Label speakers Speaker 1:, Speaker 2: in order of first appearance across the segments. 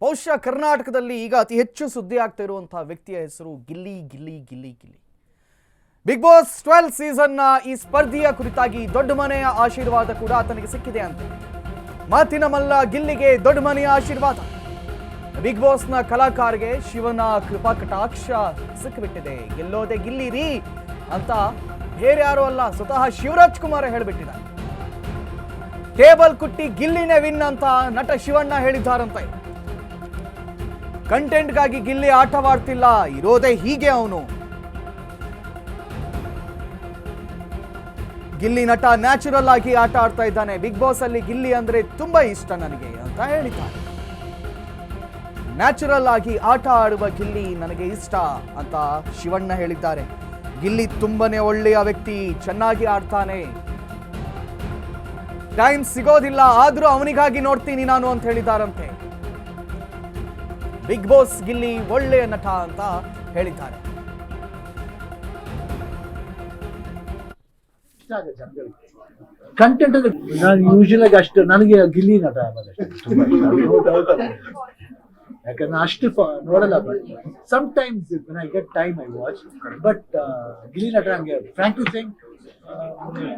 Speaker 1: ಬಹುಶಃ ಕರ್ನಾಟಕದಲ್ಲಿ ಈಗ ಅತಿ ಹೆಚ್ಚು ಸುದ್ದಿ ಆಗ್ತಾ ಇರುವಂತಹ ವ್ಯಕ್ತಿಯ ಹೆಸರು ಗಿಲ್ಲಿ ಗಿಲ್ಲಿ ಗಿಲ್ಲಿ ಗಿಲ್ಲಿ. ಬಿಗ್ ಬಾಸ್ 12 ಸೀಸನ್ನ ಈ ಸ್ಪರ್ಧೆಯ ಕುರಿತಾಗಿ ದೊಡ್ಡ ಮನೆಯ ಆಶೀರ್ವಾದ ಕೂಡ ಆತನಿಗೆ ಸಿಕ್ಕಿದೆ ಅಂತೆ. ಮಾತಿನ ಮಲ್ಲ ಗಿಲ್ಲಿಗೆ ದೊಡ್ಡ ಮನೆಯ ಆಶೀರ್ವಾದ. ಬಿಗ್ ಬಾಸ್ನ ಕಲಾಕಾರರಿಗೆ ಶಿವನ ಕೃಪಾ ಕಟಾಕ್ಷ ಸಿಕ್ಕಿಬಿಟ್ಟಿದೆ. ಗೆಲ್ಲೋದೆ ಗಿಲ್ಲಿ ರೀ ಅಂತ ಬೇರೆ ಯಾರು ಅಲ್ಲ, ಸ್ವತಃ ಶಿವರಾಜ್ ಕುಮಾರ್ ಹೇಳಿಬಿಟ್ಟಿದ್ದಾರೆ. ಟೇಬಲ್ ಕುಟ್ಟಿ ಗಿಲ್ಲಿನೇ ವಿನ್ ಅಂತ ನಟ ಶಿವಣ್ಣ ಹೇಳಿದ್ದಾರಂತೆ. ಕಂಟೆಂಟ್ಗಾಗಿ ಗಿಲ್ಲಿ ಆಟವಾಡ್ತಿಲ್ಲ, ಇರೋದೇ ಹೀಗೆ ಅವನು. ಗಿಲ್ಲಿ ನಟ ನ್ಯಾಚುರಲ್ ಆಗಿ ಆಟ ಆಡ್ತಾ ಇದ್ದಾನೆ. ಬಿಗ್ ಬಾಸ್ ಅಲ್ಲಿ ಗಿಲ್ಲಿ ಅಂದ್ರೆ ತುಂಬಾ ಇಷ್ಟ ನನಗೆ ಅಂತ ಹೇಳಿದ್ದಾರೆ. ನ್ಯಾಚುರಲ್ ಆಗಿ ಆಟ ಆಡುವ ಗಿಲ್ಲಿ ನನಗೆ ಇಷ್ಟ ಅಂತ ಶಿವಣ್ಣ ಹೇಳಿದ್ದಾರೆ. ಗಿಲ್ಲಿ ತುಂಬಾನೇ ಒಳ್ಳೆಯ ವ್ಯಕ್ತಿ, ಚೆನ್ನಾಗಿ ಆಡ್ತಾನೆ, ಟೈಮ್ ಸಿಗೋದಿಲ್ಲ ಆದ್ರೂ ಅವನಿಗಾಗಿ ನೋಡ್ತೀನಿ ನಾನು ಅಂತ ಹೇಳಿದ್ದಾರಂತೆ. ಬಿಗ್ ಬಾಸ್ ಗಿಲ್ಲಿ ಒಳ್ಳೆಯ ನಟ ಅಂತ ಹೇಳಿದ್ದಾರೆ.
Speaker 2: ಕಂಟೆಂಟ್ ನಾನು ಯೂಶುವಲ್ ಆಗಿ ಅಷ್ಟು ನನಗೆ ಗಿಲ್ಲಿ ನಟ ಯಾಕಂದ್ರೆ ಅಷ್ಟು ನೋಡಲ್ಲ. But sometimes when I get time I watch. But Gilli Nata ನನಗೆ ಫ್ರಾಂಕ್ಲಿ ಸೇಯಿಂಗ್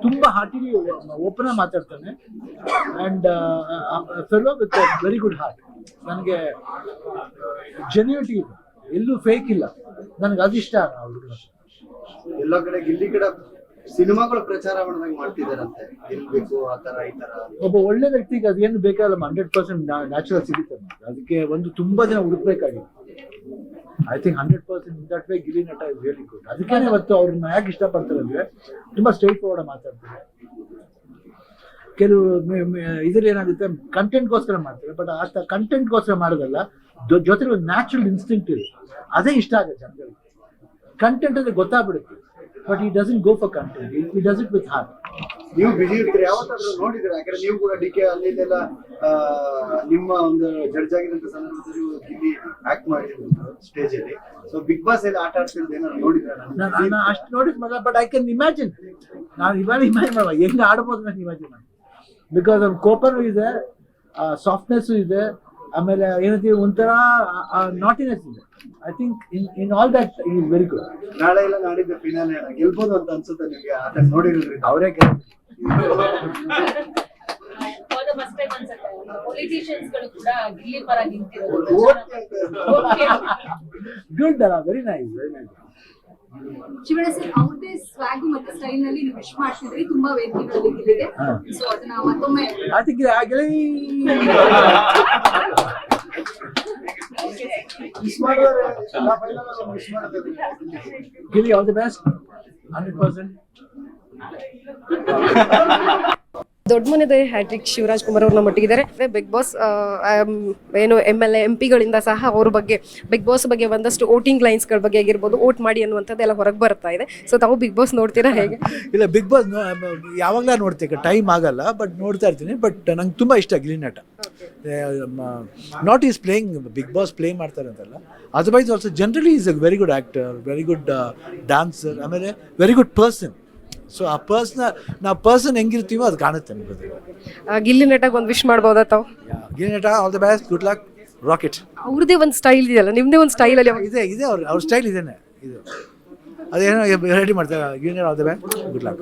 Speaker 2: ತುಂಬಾ ಹಾರ್ಟಿಲಿ ಓಪನ್ ಆಗಿ ಮಾತಾಡ್ತಾನೆ and fellow with very good heart. ನನಗೆ ಜೆನ್ಯೂನಿಟಿ ಇದೆ, ಎಲ್ಲೂ ಫೇಕ್ ಇಲ್ಲ. ನನಗೆ ಅದಿಷ್ಟ.
Speaker 3: ಎಲ್ಲ ಕಡೆ ಗಿಲ್ಲಿ ಕಡೆ ಸಿನಿಮಾಗಳು ಪ್ರಚಾರ ಮಾಡ್ತಿದಾರಂತೆ, ಗೆಲ್ಬೇಕು ಆ ತರ ಈ ತರ.
Speaker 2: ಒಬ್ಬ ಒಳ್ಳೆ ವ್ಯಕ್ತಿಗೆ ಅದೇನು ಬೇಕಾಗಲ್ಲ, 100% ನ್ಯಾಚುರಲ್ ಸಿಗುತ್ತೆ. ಅದಕ್ಕೆ ಒಂದು ತುಂಬಾ ಜನ ಹುಡುಕ್ಬೇಕಾಗಿದೆ. I think 100% in that way Gilli Nata is really good. ಅದಕ್ಕೆ ಇವತ್ತು ಅವ್ರನ್ನ ಯಾಕೆ ಇಷ್ಟಪಡ್ತಾರೆ ಅಂದ್ರೆ ತುಂಬಾ ಸ್ಟ್ರೈಟ್ ಫಾರ್ವರ್ಡ್ ಮಾತಾಡ್ತಾರೆ. ಕೆಲವು ಇದ್ರಲ್ಲಿ ಏನಾಗುತ್ತೆ, ಕಂಟೆಂಟ್ಗೋಸ್ಕರ ಮಾಡ್ತಾರೆ, ಬಟ್ ಆ ಕಂಟೆಂಟ್ಗೋಸ್ಕರ ಮಾಡೋದಲ್ಲ, ಜೊತೆಗೆ ಒಂದು ನ್ಯಾಚುರಲ್ ಇನ್ಸ್ಟಿಂಕ್ಟ್ ಇದೆ. ಅದೇ ಇಷ್ಟ ಆಗುತ್ತೆ ಜನಗಳಿಗೆ. ಕಂಟೆಂಟ್ ಅಂದ್ರೆ ಗೊತ್ತಾಗ್ಬಿಡುತ್ತೆ, ಬಟ್ ಈ doesn't go for content, he does it with heart.
Speaker 3: ನೀವು ಬಿಜಿ ಇರ್ತೀರಿ, ಯಾವತ್ತಾದ್ರೂ ನೋಡಿದ್ರೆ? ಯಾಕಂದ್ರೆ ನೀವು ಕೂಡ ಡಿಕೆ ಅಲ್ಲಿಂದೆಲ್ಲ ನಿಮ್ಮ ಒಂದು ಜಡ್ಜ್ ಆಗಿರೋಂಥ ಸಂದರ್ಭದಲ್ಲಿ ಗಿಲ್ಲಿ ಆಕ್ಟ್ ಮಾಡಿದ್ರು ಸ್ಟೇಜ್ ಅಲ್ಲಿ. ಸೊ ಬಿಗ್ ಬಾಸ್ ಅಲ್ಲಿ ಆಟ ಆಡ್ತಿರೋದು ಏನಾದ್ರು ನೋಡಿದ್ರೆ?
Speaker 2: ನಾನು ಅಷ್ಟು ನೋಡಿದ್ಮಲ್ಲ, ಬಟ್ ಐ ಕ್ಯಾನ್ ಇಮ್ಯಾಜಿನ್. ನಾನು ಇವಾಗ ಇಮ್ಯಾಜಿನ್ ಮಾಡುವ ಹೆಂಗೆ ಆಡ್ಬೋದು ನಾನು ಇಮ್ಯಾಜಿನ್ ಮಾಡಿ. ಬಿಕಾಸ್ ಅವ್ನ ಕೋಪನೂ ಇದೆ, ಸಾಫ್ಟ್ನೆಸ್ಸು ಇದೆ, ಆಮೇಲೆ ಏನಂತೀವಿ ಒಂಥರ ನಾಟಿನೆಸ್ ಇದೆ. I think in all that is very good.
Speaker 3: ನಾಳೆ ಇಲ್ಲ ನಾಡಿದ್ದು ಫಿನಾಲೆ ಗೆಲ್ಬೋದು ಅಂತ ಅನ್ಸುತ್ತೆ ನಿಮ್ಗೆ? ಆಟ ನೋಡಿರೋದ್ರಿಂದ
Speaker 2: ಅವರೇ ಗುಡ್ ಅಲ್ಲ, very nice, very nice.
Speaker 4: Shivanna sir, ಅವ್ರದೇ ಸ್ವಾಗ್ ಮತ್ತೆ ಸ್ಟೈಲ್ ನಲ್ಲಿ ನೀವು ವಿಶ್ ಮಾಡ್ತಿದ್ರಿ ತುಂಬಾ ವೇದಿಕೆಗಳಲ್ಲಿ ಗಿಲ್ಲಿಗೆ. ಸೊ ಅದನ್ನ ಮತ್ತೊಮ್ಮೆ
Speaker 2: I think Gilli all the best, 100%.
Speaker 5: ದೊಡ್ಡ ಮನೆದೇ ಹ್ಯಾಟ್ರಿಕ್ ಶಿವರಾಜ್ ಕುಮಾರ್ ಅವ್ರನ್ನ ಮಟ್ಟಿಗಿದ್ದಾರೆ. ಬಿಗ್ ಬಾಸ್ ಏನು MLA MP ಗಳಿಂದ ಸಹ ಅವ್ರ ಬಗ್ಗೆ, ಬಿಗ್ ಬಾಸ್ ಬಗ್ಗೆ ಒಂದಷ್ಟು ವೋಟಿಂಗ್ ಲೈನ್ಸ್ಗಳ ಬಗ್ಗೆ ಆಗಿರ್ಬೋದು, ವೋಟ್ ಮಾಡಿ ಅನ್ನುವಂಥದ್ದೆಲ್ಲ ಹೊರಗೆ ಬರ್ತಾ ಇದೆ. ಸೊ ತಾವು ಬಿಗ್ ಬಾಸ್ ನೋಡ್ತೀರಾ ಹೇಗೆ?
Speaker 2: ಇಲ್ಲ, ಬಿಗ್ ಬಾಸ್ ಯಾವಾಗಲೂ ನೋಡ್ತೀನಿ, ಟೈಮ್ ಆಗಲ್ಲ, ಬಟ್ ನೋಡ್ತಾ ಇರ್ತೀನಿ. ಬಟ್ ನಂಗೆ ತುಂಬ ಇಷ್ಟ Gilli Nata. Not is playing Bigg Boss play ಮಾಡ್ತಾರೆ ಅಂತಲ್ಲ, otherwise also generally is a very good actor, very good dancer, ಆಮೇಲೆ ವೆರಿ ಗುಡ್ ಪರ್ಸನ್. ಸೊ ಆ ನಾವು ಪರ್ಸನ್ ಹೆಂಗಿರ್ತೀವೋ ಅದು ಕಾಣುತ್ತೆ ನಮಗೆ.
Speaker 5: ಗಿಲ್ಲಿ ನಟಗೆ ಒಂದು ವಿಶ್ ಮಾಡ್ಬೋದಾ ತಾವು?
Speaker 2: Gilli Nata all the best, good luck, rocket.
Speaker 5: ಅವ್ರದ್ದೇ ಒಂದು ಸ್ಟೈಲ್ ಇದೆಯಲ್ಲ, ನಿಮ್ಮದೇ ಒಂದು ಸ್ಟೈಲಲ್ಲಿ
Speaker 2: ಇದೆ ಅವ್ರ ಸ್ಟೈಲ್ ಇದೇನೆ, ಇದು ಅದೇನೋ ರೆಡಿ ಮಾಡ್ತಾರೆ. Gilli Nata all the best, good luck.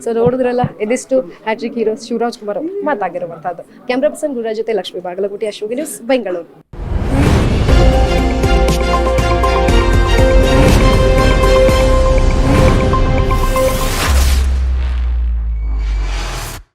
Speaker 5: So ನೋಡಿದ್ರಲ್ಲ, ಇದಿಷ್ಟು ಹ್ಯಾಟ್ರಿಕ್ ಹೀರೋ ಶಿವರಾಜ್ ಕುಮಾರ್ ಮಾತಾಗಿರುವಂಥದ್ದು. ಕ್ಯಾಮ್ರಾ ಪರ್ಸನ್ ಗುರುರಾಜ್ ಜೊತೆ ಲಕ್ಷ್ಮೀ ಬಾಗಲಕೋಟೆ, ಅಶೋಕ್ ನ್ಯೂಸ್, ಬೆಂಗಳೂರು.